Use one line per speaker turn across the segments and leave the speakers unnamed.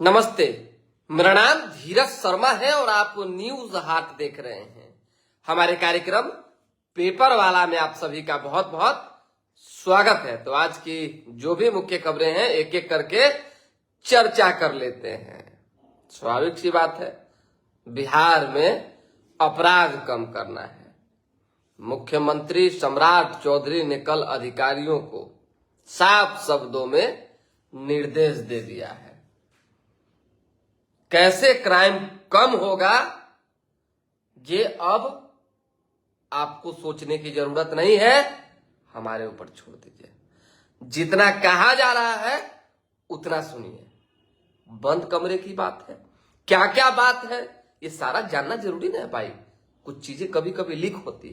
नमस्ते, मेरा नाम धीरज शर्मा है और आप न्यूज हाट देख रहे हैं। हमारे कार्यक्रम पेपर वाला में आप सभी का बहुत बहुत स्वागत है। तो आज की जो भी मुख्य खबरें हैं एक एक करके चर्चा कर लेते हैं। स्वाभाविक सी बात है, बिहार में अपराध कम करना है। मुख्यमंत्री सम्राट चौधरी ने कल अधिकारियों को साफ शब्दों में निर्देश दे दिया है। कैसे क्राइम कम होगा ये अब आपको सोचने की जरूरत नहीं है, हमारे ऊपर छोड़ दीजिए। जितना कहा जा रहा है उतना सुनिए। बंद कमरे की बात है, क्या क्या बात है ये सारा जानना जरूरी नहीं है भाई। कुछ चीजें कभी कभी लीक होती,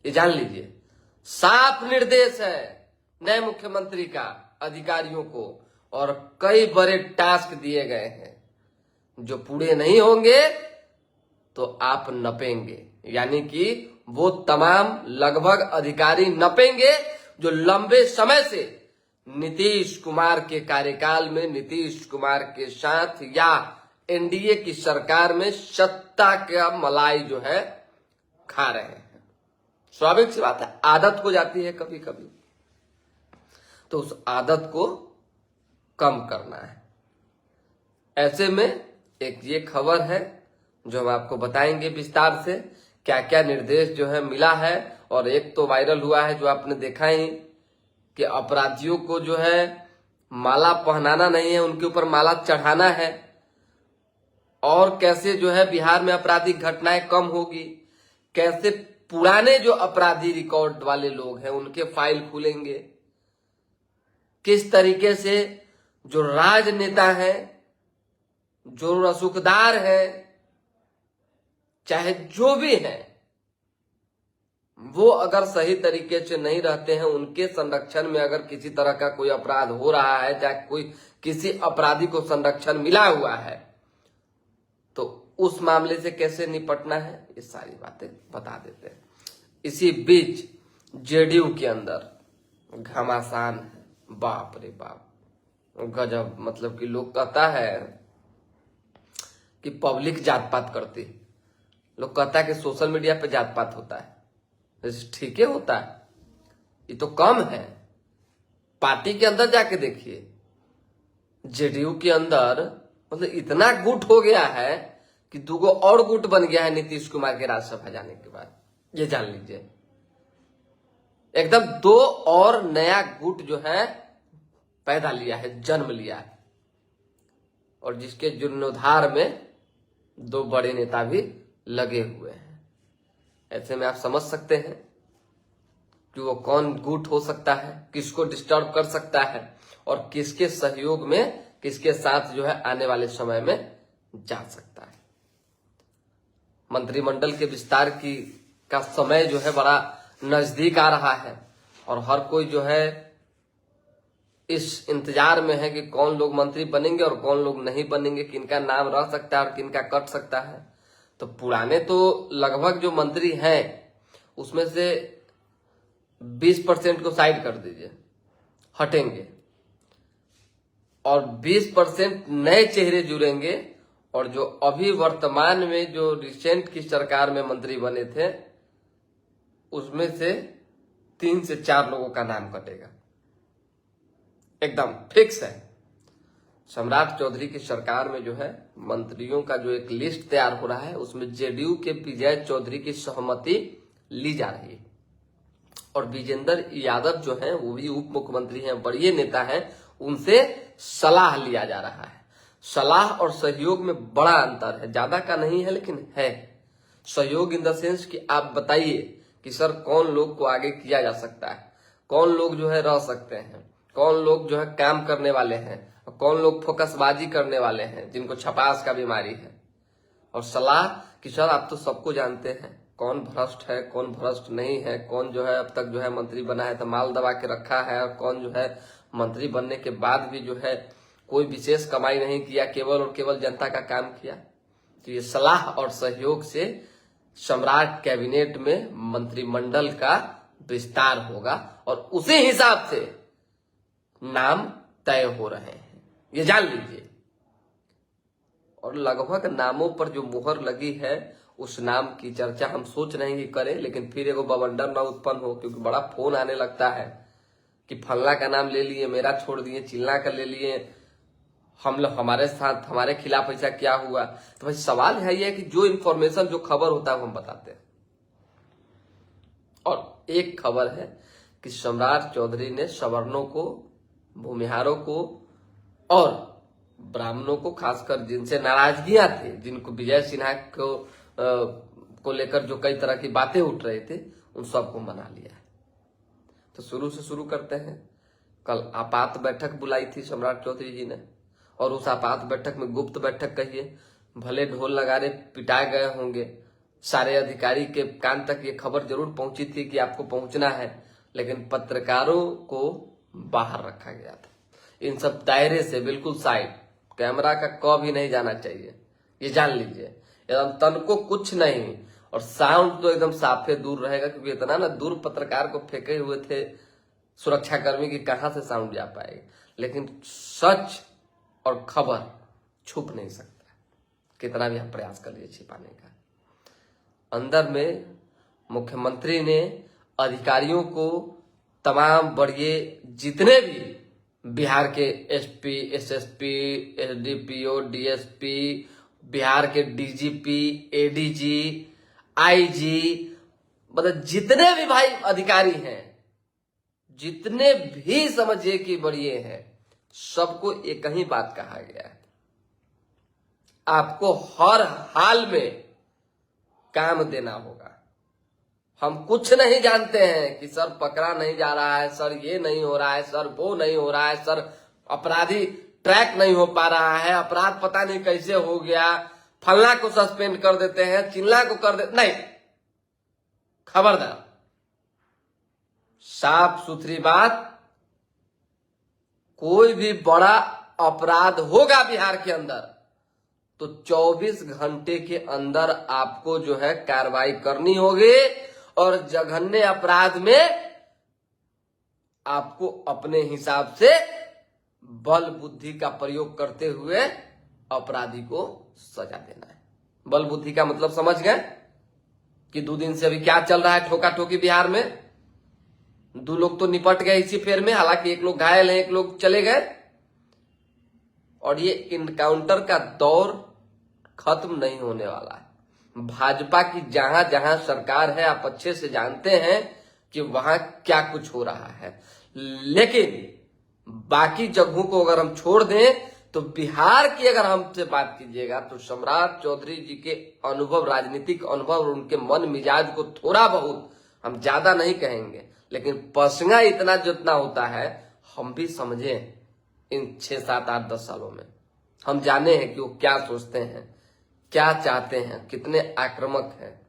ये जान लीजिए। साफ निर्देश है नए मुख्यमंत्री का अधिकारियों को और कई बड़े टास्क दिए गए हैं। जो पूरे नहीं होंगे तो आप नपेंगे, यानी कि वो तमाम लगभग अधिकारी नपेंगे जो लंबे समय से नीतीश कुमार के कार्यकाल में, नीतीश कुमार के साथ या एनडीए की सरकार में सत्ता का मलाई जो है खा रहे हैं। स्वाभाविक सी बात है, आदत हो जाती है कभी कभी, तो उस आदत को कम करना है। ऐसे में एक ये खबर है जो हम आपको बताएंगे विस्तार से, क्या क्या निर्देश जो है मिला है। और एक तो वायरल हुआ है जो आपने देखा ही कि अपराधियों को जो है माला पहनाना नहीं है, उनके ऊपर माला चढ़ाना है। और कैसे जो है बिहार में आपराधिक घटनाएं कम होगी, कैसे पुराने जो अपराधी रिकॉर्ड वाले लोग हैं उनके फाइल खुलेंगे, किस तरीके से जो राजनेता हैं, जो रसूखदार है, चाहे जो भी है, वो अगर सही तरीके से नहीं रहते हैं, उनके संरक्षण में अगर किसी तरह का कोई अपराध हो रहा है, चाहे कोई किसी अपराधी को संरक्षण मिला हुआ है, तो उस मामले से कैसे निपटना है ये सारी बातें बता देते हैं। इसी बीच जेडीयू के अंदर घमासान है, बाप रे बाप, गजब। मतलब कि लोग कहता है कि पब्लिक जात पात करती, लोग कहता है कि सोशल मीडिया पे जात पात होता है। ठीक है, होता है, ये तो कम है। पार्टी के अंदर जाके देखिए, जेडीयू के अंदर मतलब इतना गुट हो गया है कि दूगो और गुट बन गया है नीतीश कुमार के राज्यसभा जाने के बाद, ये जान लीजिए। एकदम दो और नया गुट जो है पैदा लिया है, जन्म लिया है, और जिसके जीर्णोद्धार में दो बड़े नेता भी लगे हुए हैं। ऐसे में आप समझ सकते हैं कि वो कौन गुट हो सकता है, किसको डिस्टर्ब कर सकता है और किसके सहयोग में, किसके साथ जो है आने वाले समय में जा सकता है। मंत्रिमंडल के विस्तार का समय जो है बड़ा नजदीक आ रहा है और हर कोई जो है इस इंतजार में है कि कौन लोग मंत्री बनेंगे और कौन लोग नहीं बनेंगे, किनका नाम रह सकता है और किनका कट सकता है। तो पुराने तो लगभग जो मंत्री हैं उसमें से 20% को साइड कर दीजिए, हटेंगे, और 20% नए चेहरे जुड़ेंगे। और जो अभी वर्तमान में जो रिसेंट की सरकार में मंत्री बने थे उसमें से 3 से 4 लोगों का नाम कटेगा, एकदम फिक्स है। सम्राट चौधरी की सरकार में जो है मंत्रियों का जो एक लिस्ट तैयार हो रहा है उसमें जेडीयू के विजय चौधरी की सहमति ली जा रही है और विजेंद्र यादव जो है वो भी उप मुख्यमंत्री हैं, बड़े नेता हैं, उनसे सलाह लिया जा रहा है। सलाह और सहयोग में बड़ा अंतर है, ज्यादा का नहीं है लेकिन है। सहयोग इन द सेंस कि आप बताइए कि सर कौन लोग को आगे किया जा सकता है, कौन लोग जो है रह सकते हैं, कौन लोग जो है काम करने वाले हैं, कौन लोग फोकसबाजी करने वाले हैं, जिनको छपास का बीमारी है। और सलाह कि सर आप तो सबको जानते हैं, कौन भ्रष्ट है, कौन भ्रष्ट नहीं है, कौन जो है अब तक जो है मंत्री बना है तो माल दबा के रखा है, और कौन जो है मंत्री बनने के बाद भी जो है कोई विशेष कमाई नहीं किया, केवल और केवल जनता का काम किया। तो ये सलाह और सहयोग से सम्राट कैबिनेट में मंत्रिमंडल का विस्तार होगा और उसी हिसाब से नाम तय हो रहे हैं, ये जान लीजिए। और लगभग नामों पर जो मुहर लगी है उस नाम की चर्चा हम सोच रहे हैं कि करें, लेकिन फिर एगो बवंडर ना उत्पन्न हो, क्योंकि बड़ा फोन आने लगता है कि फल्ला का नाम ले लिए, मेरा छोड़ दिए, चिल्ला का ले लिए, हम लोग हमारे साथ हमारे खिलाफ ऐसा क्या हुआ। तो भाई सवाल है ये कि जो इन्फॉर्मेशन जो खबर होता है वो हम बताते हैं। और एक खबर है कि सम्राट चौधरी ने सवर्णों को, भूमिहारों को और ब्राह्मणों को, खासकर जिनसे नाराजगियां थे, जिनको विजय सिन्हा को लेकर जो कई तरह की बातें उठ रहे थे, उन सबको मना लिया है। तो शुरू करते हैं। कल आपात बैठक बुलाई थी सम्राट चौधरी जी ने, और उस आपात बैठक में, गुप्त बैठक कहिए, भले ढोल नगाड़े पिटाए गए होंगे, सारे अधिकारी के कान तक ये खबर जरूर पहुंची थी कि आपको पहुंचना है, लेकिन पत्रकारों को बाहर रखा गया था। इन सब दायरे से बिल्कुल साइड, कैमरा का क भी नहीं जाना चाहिए, ये जान लीजिए। एकदम तन को कुछ नहीं, और साउंड तो एकदम साफे दूर रहेगा, क्योंकि इतना ना दूर पत्रकार को फेंके हुए थे सुरक्षाकर्मी की, कहां से साउंड जा पाएगी। लेकिन सच और खबर छुप नहीं सकता, कितना भी हम प्रयास कर लिए छिपाने का। अंदर में मुख्यमंत्री ने अधिकारियों को, तमाम बड़े जितने भी बिहार के SP, SSP, SDPO, DSP, Bihar के डीजीपी, एडीजी, आईजी, मतलब जितने भी भाई अधिकारी हैं, जितने भी समझिए कि बड़िए हैं, सबको एक ही बात कहा गया है, आपको हर हाल में काम देना होगा। हम कुछ नहीं जानते हैं कि सर पकड़ा नहीं जा रहा है, सर ये नहीं हो रहा है, सर वो नहीं हो रहा है, सर अपराधी ट्रैक नहीं हो पा रहा है, अपराध पता नहीं कैसे हो गया, फल्ला को सस्पेंड कर देते हैं, चिल्ला को कर देते, नहीं। खबरदार, साफ सुथरी बात, कोई भी बड़ा अपराध होगा बिहार के अंदर तो 24 घंटे के अंदर आपको जो है कार्रवाई करनी होगी, और जघन्य अपराध में आपको अपने हिसाब से बल बुद्धि का प्रयोग करते हुए अपराधी को सजा देना है। बल बुद्धि का मतलब समझ गए कि 2 दिन से अभी क्या चल रहा है, ठोका ठोकी बिहार में। 2 लोग तो निपट गए इसी फेर में, हालांकि 1 लोग घायल है, 1 लोग चले गए, और ये इनकाउंटर का दौर खत्म नहीं होने वाला है। भाजपा की जहां जहां सरकार है, आप अच्छे से जानते हैं कि वहां क्या कुछ हो रहा है, लेकिन बाकी जगहों को अगर हम छोड़ दें तो बिहार की अगर हमसे बात कीजिएगा तो सम्राट चौधरी जी के अनुभव, राजनीतिक अनुभव और उनके मन मिजाज को थोड़ा बहुत, हम ज्यादा नहीं कहेंगे, लेकिन पसंगा इतना जितना होता है, हम भी समझे इन 6, 7, 8, 10 सालों में हम जाने हैं कि वो क्या सोचते हैं, क्या चाहते हैं, कितने आक्रामक हैं।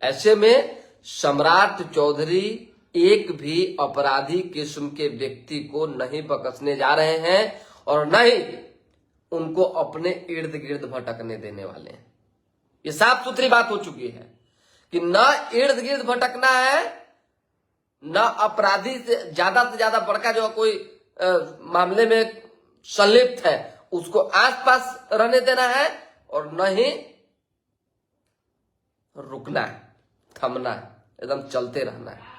ऐसे में सम्राट चौधरी एक भी अपराधी किस्म के व्यक्ति को नहीं बख्शने जा रहे हैं, और न ही उनको अपने इर्द गिर्द भटकने देने वाले हैं। ये साफ सुथरी बात हो चुकी है कि न इर्द गिर्द भटकना है, न अपराधी से ज्यादा बड़का जो कोई मामले में संलिप्त है उसको आसपास रहने देना है, और न ही रुकना है, थमना है, एकदम चलते रहना है।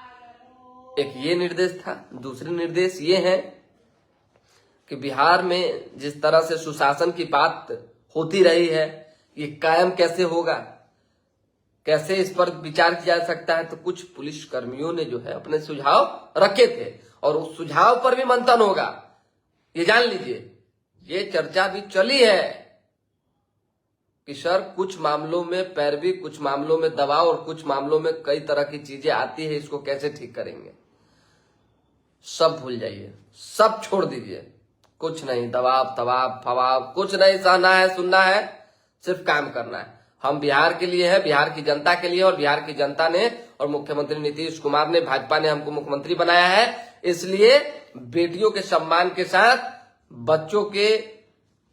एक ये निर्देश था। दूसरे निर्देश ये है कि बिहार में जिस तरह से सुशासन की बात होती रही है, ये कायम कैसे होगा, कैसे इस पर विचार किया जा सकता है। तो कुछ पुलिस कर्मियों ने जो है अपने सुझाव रखे थे, और उस सुझाव पर भी मंथन होगा, ये जान लीजिए। ये चर्चा भी चली है कि सर कुछ मामलों में पैरवी, कुछ मामलों में दबाव, और कुछ मामलों में कई तरह की चीजें आती है, इसको कैसे ठीक करेंगे। सब भूल जाइए, सब छोड़ दीजिए, कुछ नहीं, दबाव तबाव फवाव कुछ नहीं सहना है, सुनना है, सिर्फ काम करना है। हम बिहार के लिए हैं, बिहार की जनता के लिए, और बिहार की जनता ने और मुख्यमंत्री नीतीश कुमार ने, भाजपा ने हमको मुख्यमंत्री बनाया है। इसलिए बेटियों के सम्मान के साथ, बच्चों के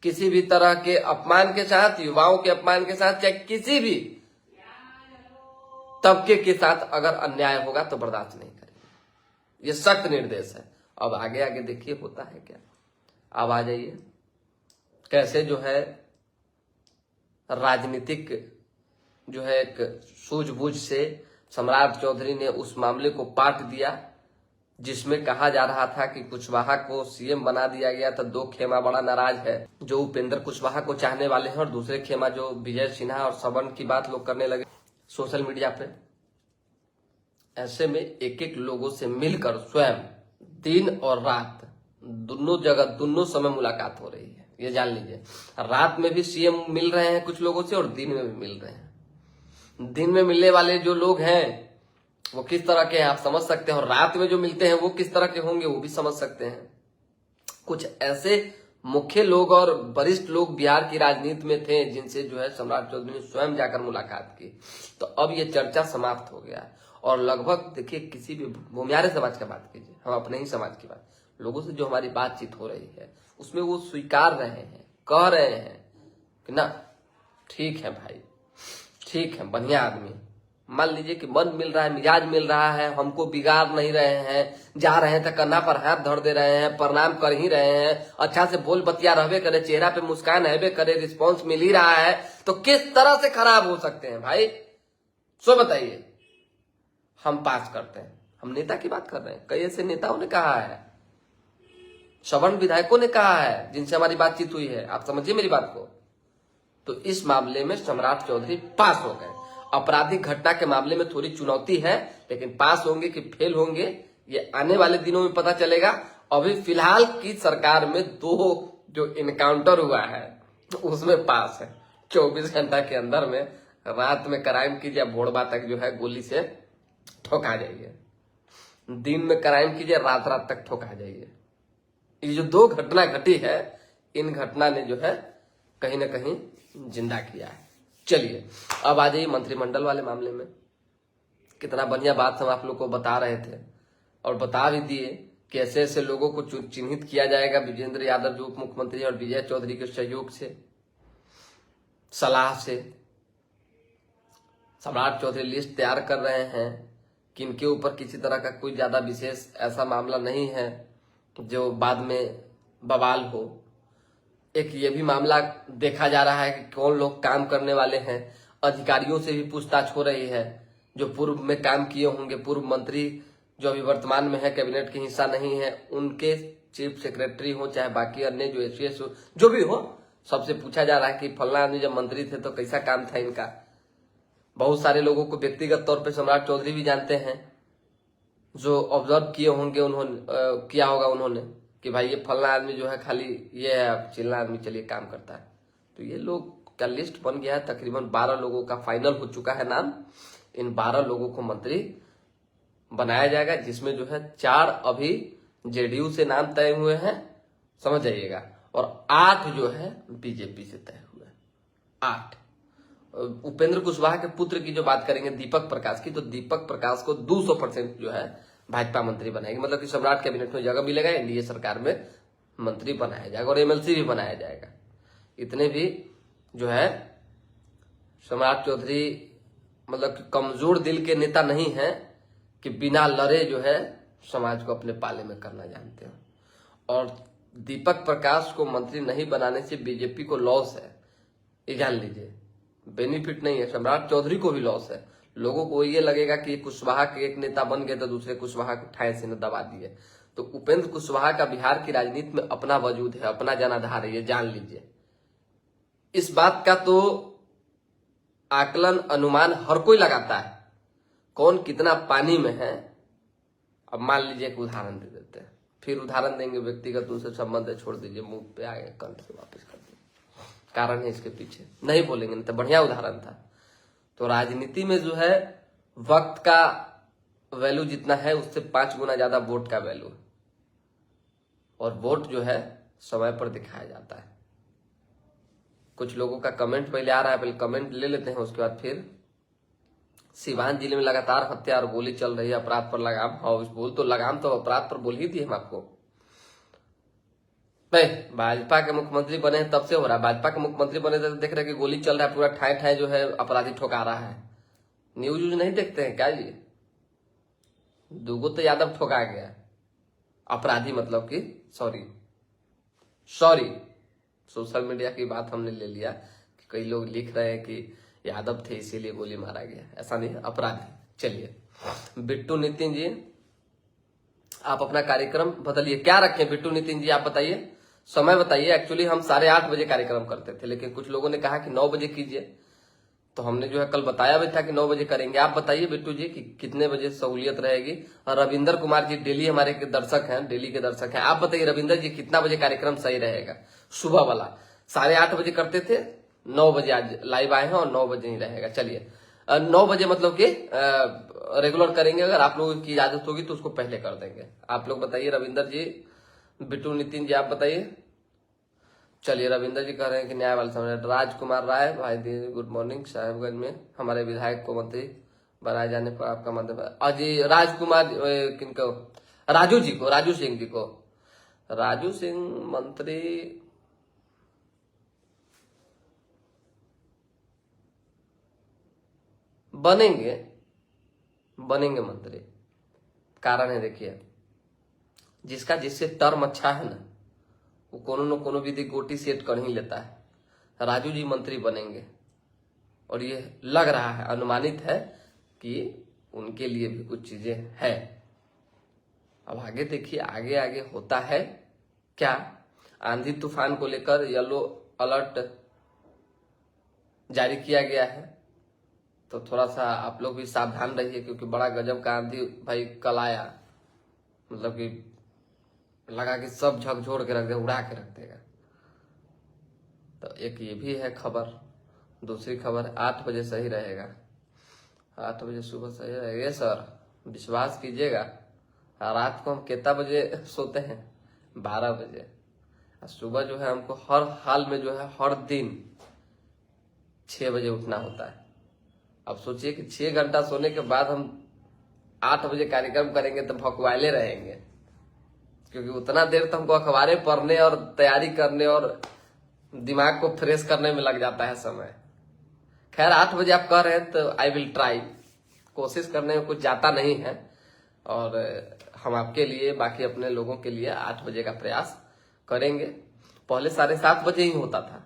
किसी भी तरह के अपमान के साथ, युवाओं के अपमान के साथ, चाहे किसी भी तबके के साथ अगर अन्याय होगा तो बर्दाश्त नहीं करेंगे। ये सख्त निर्देश है। अब आगे आगे देखिए होता है क्या। अब आ जाइए कैसे जो है राजनीतिक जो है एक सूझबूझ से सम्राट चौधरी ने उस मामले को पाट दिया, जिसमें कहा जा रहा था कि कुशवाहा को सीएम बना दिया गया। तो दो खेमा बड़ा नाराज है, जो उपेंद्र कुशवाहा को चाहने वाले हैं, और दूसरे खेमा जो विजय सिन्हा और सवर्ण की बात लोग करने लगे सोशल मीडिया पे। ऐसे में एक एक लोगों से मिलकर स्वयं दिन और रात दोनों जगह दोनों समय मुलाकात हो रही है, ये जान लीजिए। रात में भी सीएम मिल रहे हैं कुछ लोगों से और दिन में भी मिल रहे हैं। दिन में मिलने वाले जो लोग हैं वो किस तरह के हैं आप समझ सकते हैं, और रात में जो मिलते हैं वो किस तरह के होंगे वो भी समझ सकते हैं। कुछ ऐसे मुख्य लोग और वरिष्ठ लोग बिहार की राजनीति में थे जिनसे जो है सम्राट चौधरी ने स्वयं जाकर मुलाकात की। तो अब ये चर्चा समाप्त हो गया, और लगभग देखिए किसी भी भूमियारे समाज की बात कीजिए, हम अपने ही समाज की बात, लोगों से जो हमारी बातचीत हो रही है उसमें वो स्वीकार रहे हैं, कह रहे हैं कि ना ठीक है भाई, ठीक है, बढ़िया आदमी। मान लीजिए कि मन मिल रहा है, मिजाज मिल रहा है, हमको बिगाड़ नहीं रहे हैं, जा रहे हैं तो कन्ना पर हाथ धर दे रहे हैं, प्रणाम कर ही रहे हैं, अच्छा से बोल बतिया रहबे करे, चेहरा पे मुस्कान रहबे करे, रिस्पॉन्स मिल ही रहा है, तो किस तरह से खराब हो सकते हैं भाई? सो बताइए। हम पास करते हैं, हम नेता की बात कर रहे हैं। कई ऐसे नेताओं ने कहा है, सवर्ण विधायकों ने कहा है जिनसे हमारी बातचीत हुई है, आप समझिए मेरी बात को। तो इस मामले में सम्राट चौधरी पास हो गए। आपराधिक घटना के मामले में थोड़ी चुनौती है, लेकिन पास होंगे कि फेल होंगे ये आने वाले दिनों में पता चलेगा। अभी फिलहाल की सरकार में 2 जो इनकाउंटर हुआ है उसमें पास है। 24 घंटा के अंदर में रात में क्राइम कीजिए, भोरबा तक जो है गोली से ठोका जाइए, दिन में क्राइम कीजिए, रात रात तक ठोका जाइए। ये जो 2 घटना घटी है, इन घटना ने जो है कहीं ना कहीं जिंदा किया है। चलिए अब आ जाइए मंत्रिमंडल वाले मामले में। कितना बढ़िया बात हम आप लोग को बता रहे थे और बता भी दिए कि ऐसे ऐसे लोगों को चिन्हित किया जाएगा विजेंद्र यादव जो उप मुख्यमंत्री और विजय चौधरी के सहयोग से, सलाह से। सम्राट चौधरी लिस्ट तैयार कर रहे हैं कि इनके ऊपर किसी तरह का कोई ज्यादा विशेष ऐसा मामला नहीं है जो बाद में बवाल हो। एक ये भी मामला देखा जा रहा है कि कौन लोग काम करने वाले हैं। अधिकारियों से भी पूछताछ हो रही है जो पूर्व में काम किए होंगे, पूर्व मंत्री जो अभी वर्तमान में है, कैबिनेट के हिस्सा नहीं है, उनके चीफ सेक्रेटरी हो चाहे बाकी अन्य जो एसपीएस हो, जो भी हो, सबसे पूछा जा रहा है कि फलना आदमी जब मंत्री थे तो कैसा काम था इनका। बहुत सारे लोगों को व्यक्तिगत तौर पे सम्राट चौधरी भी जानते हैं, जो ऑब्जर्व किए होंगे, उन्होंने किया होगा उन्होंने कि भाई ये फलना आदमी जो है खाली ये है, अब चिल्ला आदमी चलिए काम करता है। तो ये लोग का लिस्ट बन गया है, तकरीबन 12 लोगों का फाइनल हो चुका है नाम। इन 12 लोगों को मंत्री बनाया जाएगा, जिसमें जो है 4 अभी जेडीयू से नाम तय हुए हैं, समझ जाइएगा, और 8 जो है बीजेपी से तय हुए हैं। 8 उपेंद्र कुशवाहा के पुत्र की जो बात करेंगे दीपक प्रकाश की, तो दीपक प्रकाश को 200% जो है भाजपा मंत्री बनाएगी, मतलब कि सम्राट कैबिनेट में जगह मिलेगा, एनडीए सरकार में मंत्री बनाया जाएगा और एमएलसी भी बनाया जाएगा। इतने भी जो है सम्राट चौधरी मतलब कि कमजोर दिल के नेता नहीं है कि बिना लड़े जो है समाज को अपने पाले में करना जानते हो। और दीपक प्रकाश को मंत्री नहीं बनाने से बीजेपी को लॉस है, ये जान लीजिए, बेनिफिट नहीं है, सम्राट चौधरी को भी लॉस है। लोगों को ये लगेगा कि कुशवाहा के एक नेता बन गए तो दूसरे कुशवाहा को ठाए से न दबा दिए। तो उपेंद्र कुशवाहा का बिहार की राजनीति में अपना वजूद है, अपना जनाधार है, ये जान लीजिए। इस बात का तो आकलन अनुमान हर कोई लगाता है कौन कितना पानी में है। अब मान लीजिए एक उदाहरण दे देते हैं, फिर उदाहरण देंगे, व्यक्तिगत उनसे संबंध है, छोड़ दीजिए, मुंह पे आ गए, कंठ से वापस कर दीजिए, कारण है इसके पीछे, नहीं बोलेंगे, नहीं तो बढ़िया उदाहरण था। तो राजनीति में जो है वक्त का वैल्यू जितना है उससे 5 गुना ज्यादा वोट का वैल्यू है, और वोट जो है समय पर दिखाया जाता है। कुछ लोगों का कमेंट पहले आ रहा है, पहले कमेंट ले लेते हैं, उसके बाद फिर सिवान जिले में लगातार हत्या और गोली चल रही है, अपराध पर लगाम। हाँ बोल तो लगाम तो अपराध पर बोल ही थी हम आपको। नहीं, भाजपा के मुख्यमंत्री बने तब से हो रहा है, भाजपा के मुख्यमंत्री बने तो देख रहे कि गोली चल रहा है, पूरा ठाए ठाए जो है अपराधी ठोका रहा है। न्यूज नहीं देखते हैं क्या जी? दुगो तो यादव ठोका गया, अपराधी मतलब कि सॉरी सोशल मीडिया की बात हमने ले लिया कि कई लोग लिख रहे हैं कि यादव थे इसीलिए गोली मारा गया, ऐसा नहीं, अपराधी। चलिए बिट्टू नितिन जी, आप अपना कार्यक्रम बदलिए, क्या रखें बिट्टू नितिन जी, आप बताइए, समय बताइए। एक्चुअली हम 8:30 बजे कार्यक्रम करते थे, लेकिन कुछ लोगों ने कहा कि 9 बजे कीजिए, तो हमने जो है कल बताया भी था कि 9 बजे करेंगे। आप बताइए बिट्टू जी कि कितने बजे सहूलियत रहेगी। और रविंदर कुमार जी डेली हमारे के दर्शक हैं, डेली के दर्शक हैं, आप बताइए रविंदर जी कितना बजे कार्यक्रम सही रहेगा। सुबह वाला 8:30 बजे करते थे, 9 बजे आज लाइव आए हैं और 9 बजे ही रहेगा। चलिए 9 बजे मतलब कि रेगुलर करेंगे, अगर आप लोगों की इजाजत होगी तो उसको पहले कर देंगे। आप लोग बताइए रविंदर जी, बिट्टू नितिन जी आप बताइए। चलिए रविंदर जी कह रहे हैं कि न्याय वाले समय। राजकुमार राय भाई दी गुड मॉर्निंग। साहेबगंज में हमारे विधायक को मंत्री बनाए जाने पर आपका मंत्री अजय राजकुमार किनको, राजू जी को, राजू सिंह जी को, राजू सिंह मंत्री बनेंगे, बनेंगे मंत्री। कारण है देखिए, जिसका जिससे टर्म अच्छा है ना, वो कोनो न कोनो विधि गोटी सेट कर ही लेता है। राजू जी मंत्री बनेंगे और ये लग रहा है, अनुमानित है कि उनके लिए भी कुछ चीजें हैं। अब आगे देखिए, आगे आगे होता है क्या। आंधी तूफान को लेकर येलो अलर्ट जारी किया गया है, तो थोड़ा सा आप लोग भी सावधान रहिए, क्योंकि बड़ा गजब का आंधी भाई कल आया, मतलब कि लगा कि सब झकझोर के रख दे, उड़ा के रख देगा। तो एक ये भी है खबर। दूसरी खबर 8 बजे सही रहेगा, 8 बजे सुबह सही रहेगा सर, विश्वास कीजिएगा। रात को हम कितना बजे सोते हैं, 12 बजे। सुबह जो है हमको हर हाल में जो है हर दिन 6 बजे उठना होता है। अब सोचिए कि 6 घंटा सोने के बाद हम 8 बजे कार्यक्रम करेंगे तो भकवाले रहेंगे, क्योंकि उतना देर तो हमको अखबारें पढ़ने और तैयारी करने और दिमाग को फ्रेश करने में लग जाता है समय। खैर 8 बजे आप कह रहे हैं तो आई विल ट्राई, कोशिश करने में कुछ जाता नहीं है, और हम आपके लिए, बाकी अपने लोगों के लिए 8 बजे का प्रयास करेंगे। पहले 7:30 बजे ही होता था,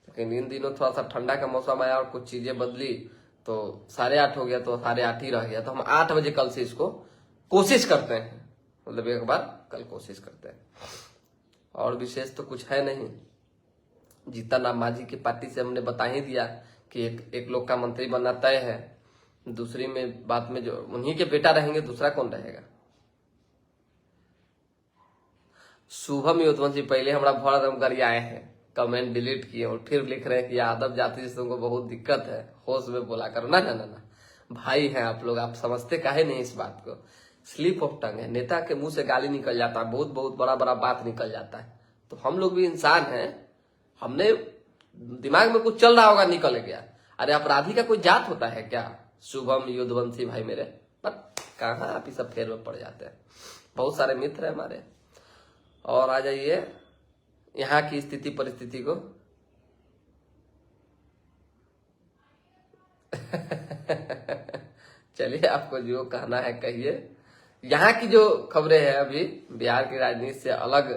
लेकिन इन दिनों थोड़ा सा ठंडा का मौसम आया और कुछ चीजें बदली तो 8:30 हो गया, तो 8:30 ही रह गया। तो हम 8 बजे कल से इसको कोशिश करते हैं, मतलब एक बार कल कोशिश करते हैं। और विशेष तो कुछ है नहीं, जीतन राम मांझी की पार्टी से हमने बता ही दिया कि एक लोग का मंत्री बनना तय है। दूसरी में बात में जो उन्हीं के बेटा रहेंगे, दूसरा कौन रहेगा। शुभम योधवंशी पहले हमारा भरदम कर आए हैं, कमेंट डिलीट किए और फिर लिख रहे हैं कि यादव जाति से तुमको बहुत दिक्कत है, होश में बोला करो। ना ना ना ना, भाई हैं आप लोग, आप समझते काहे नहीं इस बात को। स्लिप ऑफ टंग है, नेता के मुंह से गाली निकल जाता है, बहुत बहुत बड़ा बड़ा बात निकल जाता है। तो हम लोग भी इंसान हैं, हमने दिमाग में कुछ चल रहा होगा, निकल गया। अरे अपराधी का कोई जात होता है क्या। शुभम युद्धवंशी भाई मेरे, पर कहाँ आप इस फेर में पड़ जाते हैं। बहुत सारे मित्र हैं हमारे। और आ जाइए यहाँ की स्थिति परिस्थिति को चलिए आपको जो कहना है कहिए। यहाँ की जो खबरें हैं अभी बिहार की राजनीति से अलग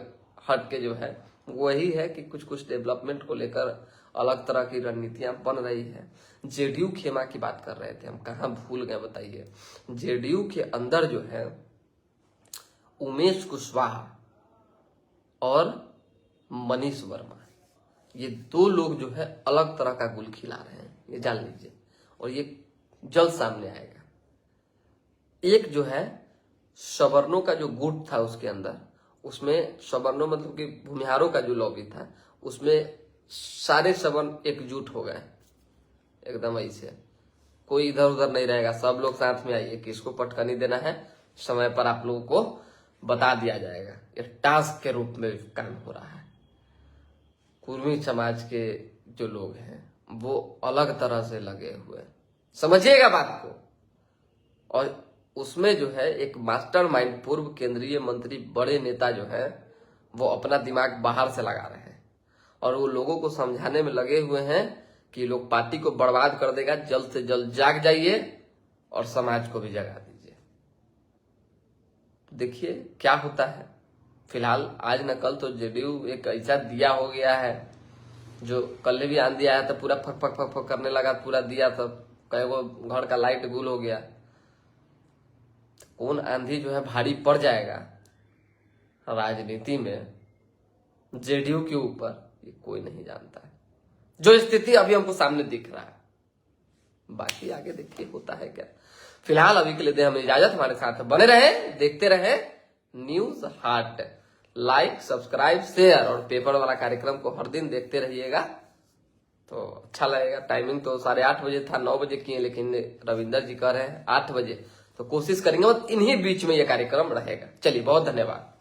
हट के जो है, वही है कि कुछ कुछ डेवलपमेंट को लेकर अलग तरह की रणनीतियां बन रही है। जेडीयू खेमा की बात कर रहे थे हम, कहाँ भूल गए बताइए। जेडीयू के अंदर जो है उमेश कुशवाहा और मनीष वर्मा, ये 2 लोग जो है अलग तरह का गुल खिला रहे हैं, ये जान लीजिए, और ये जल्द सामने आएगा। एक जो है सवर्णों का जो गुट था उसके अंदर, उसमें सवर्णों मतलब कि भूमिहारों का जो लॉबी था, उसमें सारे सवर्ण एकजुट हो गए एकदम ऐसे, कोई इधर उधर नहीं रहेगा, सब लोग साथ में आइए, किसको पटकनी देना है समय पर आप लोगों को बता दिया जाएगा। ये टास्क के रूप में काम हो रहा है। कुर्मी समाज के जो लोग हैं वो अलग तरह से लगे हुए, समझिएगा बात को। और उसमें जो है एक मास्टरमाइंड पूर्व केंद्रीय मंत्री बड़े नेता जो है वो अपना दिमाग बाहर से लगा रहे हैं, और वो लोगों को समझाने में लगे हुए हैं कि लोग पार्टी को बर्बाद कर देगा, जल्द से जल्द जाग जाइए और समाज को भी जगा दीजिए। देखिए क्या होता है। फिलहाल आज न कल तो जेडीयू एक ऐसा दिया हो गया है जो कल भी आंधी आया था पूरा फक फक फक फक करने लगा, पूरा दिया था, कई वो घर का लाइट गुल हो गया। कौन आंधी जो है भारी पड़ जाएगा राजनीति में जेडीयू के ऊपर, ये कोई नहीं जानता है। जो स्थिति अभी हमको सामने दिख रहा है, बाकी आगे देखिए होता है क्या। फिलहाल अभी के लिए दे हमें इजाजत, हमारे साथ बने रहे, देखते रहे न्यूज हाट। लाइक, सब्सक्राइब, शेयर और पेपर वाला कार्यक्रम को हर दिन देखते रहिएगा तो अच्छा लगेगा। टाइमिंग तो 8:30 बजे था, 9 बजे किए, लेकिन रविंदर जी कह रहे हैं 8 बजे, तो कोशिश करेंगे, इन्हीं बीच में ये कार्यक्रम रहेगा। चलिए, बहुत धन्यवाद।